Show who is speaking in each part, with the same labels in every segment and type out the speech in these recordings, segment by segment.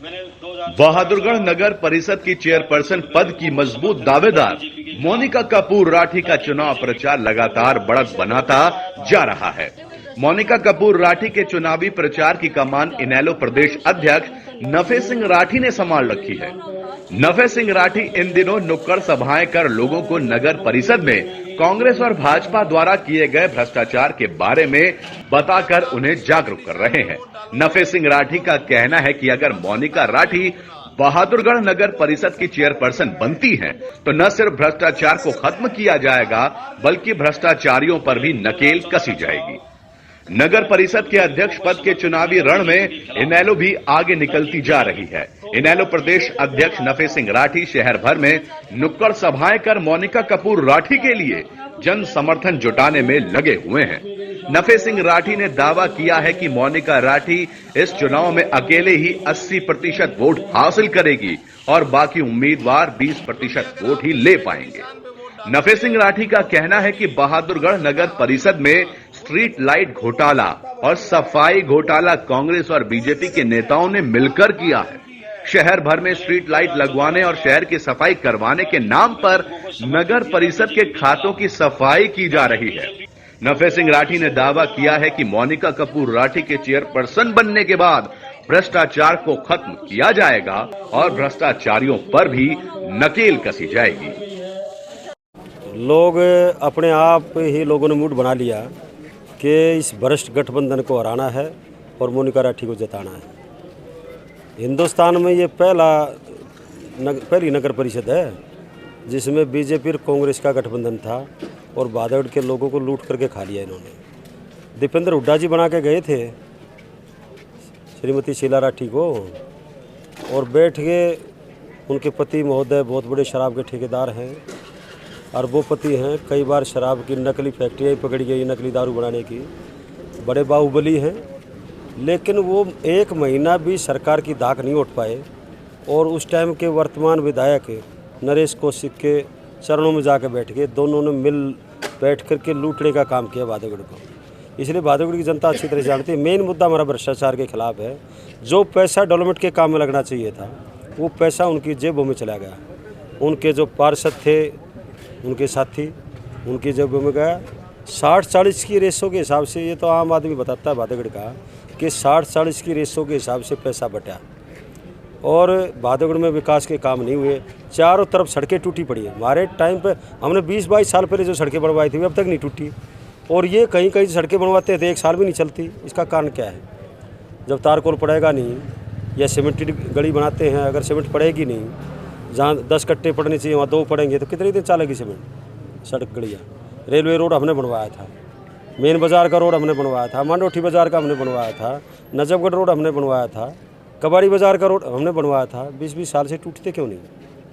Speaker 1: बहादुरगढ़ नगर परिषद की चेयरपर्सन पद की मजबूत दावेदार मोनिका कपूर राठी का चुनाव प्रचार लगातार बढ़त बनाता जा रहा है। मोनिका कपूर राठी के चुनावी प्रचार की कमान इनेलो प्रदेश अध्यक्ष नफे सिंह राठी ने संभाल रखी है। नफे सिंह राठी इन दिनों नुक्कड़ सभाएं कर लोगों को नगर परिषद में कांग्रेस और भाजपा द्वारा किए गए भ्रष्टाचार के बारे में बताकर उन्हें जागरूक कर रहे हैं। नफे सिंह राठी का कहना है कि अगर मोनिका राठी बहादुरगढ़ नगर परिषद की चेयरपर्सन बनती हैं, तो न सिर्फ भ्रष्टाचार को खत्म किया जाएगा, बल्कि भ्रष्टाचारियों पर भी नकेल कसी जाएगी। नगर परिषद के अध्यक्ष पद के चुनावी रण में इनेलो भी आगे निकलती जा रही है। इनेलो प्रदेश अध्यक्ष नफे सिंह राठी शहर भर में नुक्कड़ सभाएं कर मोनिका कपूर राठी के लिए जन समर्थन जुटाने में लगे हुए हैं। नफे सिंह राठी ने दावा किया है कि मोनिका राठी इस चुनाव में अकेले ही 80% वोट हासिल करेगी और बाकी उम्मीदवार 20% वोट ही ले पाएंगे। नफे सिंह राठी का कहना है कि बहादुरगढ़ नगर परिषद में स्ट्रीट लाइट घोटाला और सफाई घोटाला कांग्रेस और बीजेपी के नेताओं ने मिलकर किया है। शहर भर में स्ट्रीट लाइट लगवाने और शहर की सफाई करवाने के नाम पर नगर परिषद के खातों की सफाई की जा रही है। नफे सिंह राठी ने दावा किया है कि मोनिका कपूर राठी के चेयरपर्सन बनने के बाद भ्रष्टाचार को खत्म किया जाएगा और भ्रष्टाचारियों पर भी नकेल कसी जाएगी।
Speaker 2: लोग अपने आप ही लोगों ने मूड बना लिया कि इस भ्रष्ट गठबंधन को हराना है और मोनिका राठी को जिताना है। हिंदुस्तान में ये पहली नगर परिषद है जिसमें बीजेपी और कांग्रेस का गठबंधन था और बहादुरगढ़ के लोगों को लूट करके खा लिया इन्होंने। दीपेंद्र हुड्डा जी बना के गए थे श्रीमती शीला राठी को और बैठ के उनके पति महोदय बहुत बड़े शराब के ठेकेदार हैं, अरबोपति हैं। कई बार शराब की नकली फैक्ट्रियाँ पकड़ी गई, नकली दारू बनाने की, बड़े बाहुबली हैं। लेकिन वो एक महीना भी सरकार की धाक नहीं उठ पाए और उस टाइम के वर्तमान विधायक नरेश कौशिक के चरणों में जाकर बैठ गए। दोनों ने मिल बैठ करके लूटने का काम किया बहादुरगढ़ को। इसलिए बहादुरगढ़ की जनता अच्छी तरह जानती है। मेन मुद्दा हमारा भ्रष्टाचार के खिलाफ है। जो पैसा डेवलपमेंट के काम में लगना चाहिए था वो पैसा उनकी जेबों में चला गया। उनके जो पार्षद थे, उनके साथी, उनकी जेबों में गया। 60-40 की रेशो के हिसाब से, ये तो आम आदमी बताता है बहादुरगढ़ का, कि 60-40 की रेशो के हिसाब से पैसा बटा और बहादुरगढ़ में विकास के काम नहीं हुए। चारों तरफ सड़कें टूटी पड़ी है। हमारे टाइम पे हमने 20-22 साल पहले जो सड़कें बनवाई थी अब तक नहीं टूटी और ये कहीं कहीं सड़कें बनवाते थे 1 साल भी नहीं चलती। इसका कारण क्या है? जब तारकोल पड़ेगा नहीं या सीमेंटेड गली बनाते हैं, अगर सीमेंट पड़ेगी नहीं, जहाँ 10 कट्टे पड़ने चाहिए वहाँ 2 पड़ेंगे तो कितने दिन चलेगी सीमेंट सड़क गलियाँ। रेलवे रोड हमने बनवाया था, मेन बाज़ार का रोड हमने बनवाया था, मांडोठी बाज़ार का हमने बनवाया था, नजफगढ़ रोड हमने बनवाया था, कबाड़ी बाज़ार का रोड हमने बनवाया था। 20-20 साल से टूटते क्यों नहीं?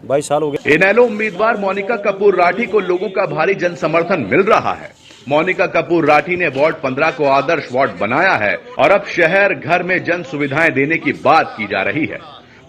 Speaker 2: 22 साल हो गए।
Speaker 1: इनेलो उम्मीदवार मोनिका कपूर राठी को लोगों का भारी जन समर्थन मिल रहा है। मोनिका कपूर राठी ने वार्ड 15 को आदर्श वार्ड बनाया है और अब शहर घर में जन सुविधाएं देने की बात की जा रही है।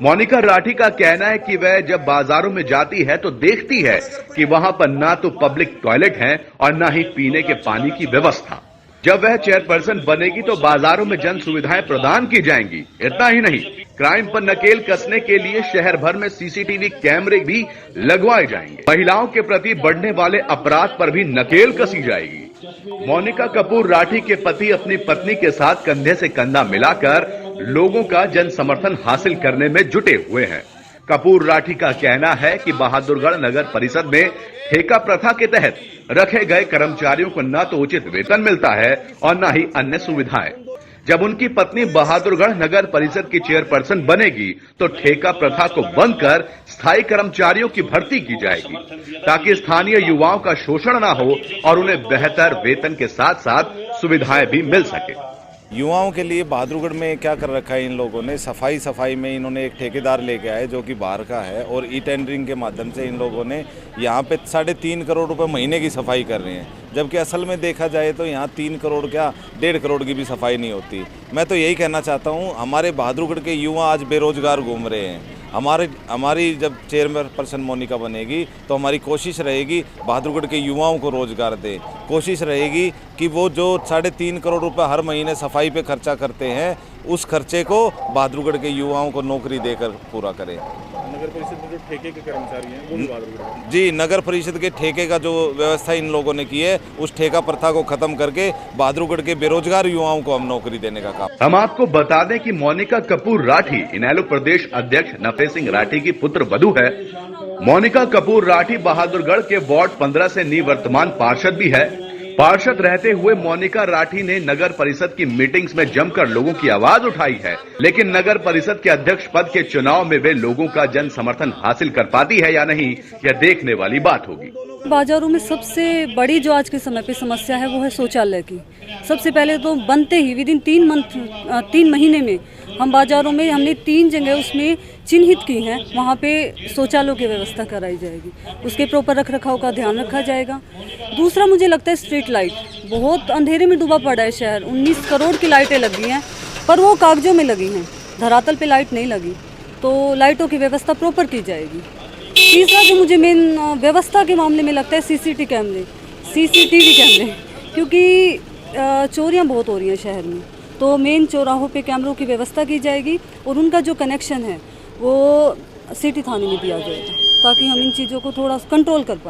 Speaker 1: मोनिका राठी का कहना है कि वह जब बाजारों में जाती है तो देखती है कि वहां पर ना तो पब्लिक टॉयलेट है और ना ही पीने के पानी की व्यवस्था। जब वह चेयरपर्सन बनेगी तो बाजारों में जन सुविधाएं प्रदान की जाएंगी। इतना ही नहीं, क्राइम पर नकेल कसने के लिए शहर भर में सीसीटीवी कैमरे भी लगवाए जाएंगे। महिलाओं के प्रति बढ़ने वाले अपराध पर भी नकेल कसी जाएगी। मोनिका कपूर राठी के पति अपनी पत्नी के साथ कंधे से कंधा मिलाकर लोगों का जन समर्थन हासिल करने में जुटे हुए हैं। कपूर राठी का कहना है कि बहादुरगढ़ नगर परिषद में ठेका प्रथा के तहत रखे गए कर्मचारियों को न तो उचित वेतन मिलता है और न ही अन्य सुविधाएं। जब उनकी पत्नी बहादुरगढ़ नगर परिषद की चेयरपर्सन बनेगी तो ठेका प्रथा को बंद कर स्थायी कर्मचारियों की भर्ती की जाएगी, ताकि स्थानीय युवाओं का शोषण न हो और उन्हें बेहतर वेतन के साथ साथ सुविधाएं भी मिल सके।
Speaker 3: युवाओं के लिए बहादुरगढ़ में क्या कर रखा है इन लोगों ने? सफाई में इन्होंने एक ठेकेदार लेके आए जो कि बाहर का है और ई टेंडरिंग के माध्यम से इन लोगों ने यहाँ पे 3.5 करोड़ रुपए महीने की सफाई कर रहे हैं, जबकि असल में देखा जाए तो यहाँ 3 करोड़ क्या 1.5 करोड़ की भी सफाई नहीं होती। मैं तो यही कहना चाहता हूँ, हमारे बहादुरगढ़ के युवा आज बेरोजगार घूम रहे हैं। हमारी जब चेयरपर्सन मोनिका बनेगी तो हमारी कोशिश रहेगी बहादुरगढ़ के युवाओं को रोजगार दे। कोशिश रहेगी कि वो जो 3.5 करोड़ रुपए हर महीने सफाई पे खर्चा करते हैं उस खर्चे को बहादुरगढ़ के युवाओं को नौकरी देकर पूरा करें।
Speaker 4: नगर परिषद में जो ठेके के कर्मचारी हैं वो भी बहादुरगढ़ में।
Speaker 3: जी, नगर परिषद के ठेके का जो व्यवस्था इन लोगों ने की है, उस ठेका प्रथा को खत्म करके बहादुरगढ़ के बेरोजगार युवाओं को हम नौकरी देने का काम।
Speaker 1: हम आपको बता दें कि मोनिका कपूर राठी इनेलो प्रदेश अध्यक्ष नफे सिंह राठी की पुत्र वधू है। मोनिका कपूर राठी बहादुरगढ़ के वार्ड 15 से निवर्तमान पार्षद भी है। पार्षद रहते हुए मोनिका राठी ने नगर परिषद की मीटिंग्स में जमकर लोगों की आवाज उठाई है, लेकिन नगर परिषद के अध्यक्ष पद के चुनाव में वे लोगों का जन समर्थन हासिल कर पाती है या नहीं, यह देखने वाली बात होगी।
Speaker 5: बाजारों में सबसे बड़ी जो आज के समय पे समस्या है वो है शौचालय की। सबसे पहले तो बनते ही विदिन 3 महीने में हम बाजारों में हमने 3 जगह उसमें चिन्हित की हैं, वहाँ पे शौचालयों की व्यवस्था कराई जाएगी, उसके प्रॉपर रख रखाव का ध्यान रखा जाएगा। दूसरा मुझे लगता है स्ट्रीट लाइट, बहुत अंधेरे में डूबा पड़ा है शहर। 19 करोड़ की लाइटें लगी हैं पर वो कागजों में लगी हैं, धरातल पे लाइट नहीं लगी, तो लाइटों की व्यवस्था प्रॉपर की जाएगी। तीसरा जो मुझे मेन व्यवस्था के मामले में लगता है सीसीटीवी कैमरे, क्योंकि चोरियां बहुत हो रही हैं शहर में, तो मेन चौराहों पे कैमरों की व्यवस्था की जाएगी और उनका जो कनेक्शन है वो सिटी थाने में दिया जाएगा ताकि हम इन चीज़ों को थोड़ा कंट्रोल कर पाएँ।